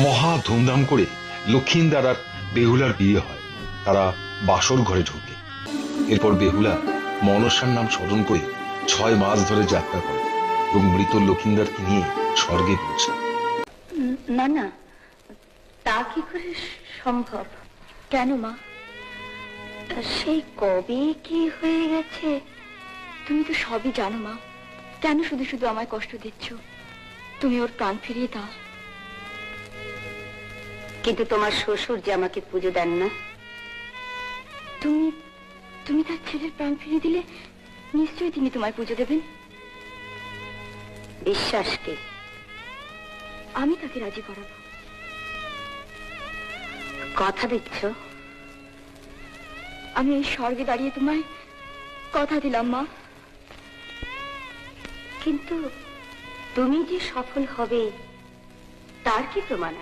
মহা ধুমধাম করে লক্ষিন্দর আর বেহুলার বিয়ে হয়। তারা বাসর ঘরে ঢুকে। এরপর বেহুলা মনসার নাম স্মরণ করে 6 মাস ধরে যাত্রা করে এবং মৃত লক্ষিন্দরকে নিয়ে স্বর্গে পৌঁছায়। না না, তা কি করে সম্ভব? কেন মা, সেই কবে কি হয়ে গেছে? তুমি তো সবই জানো মা, কেন শুধু শুধু আমায় কষ্ট দিচ্ছ? তুমি ওর প্রাণ ফিরিয়ে দাও। কিন্তু তোমার শ্বশুর যে আমাকে পুজো দেন না। তুমি তুমি তার ছেলের প্রাণ ফিরিয়ে দিলে নিশ্চয়ই তিনি তোমায় পুজো দেবেন। বিশ্বাসকে আমি তাকে রাজি করাবো। কথা দিচ্ছ? আমি এই স্বর্গে দাঁড়িয়ে তোমায় কথা দিলাম মা। কিন্তু তুমি যে সফল হবে তার কি প্রমাণ?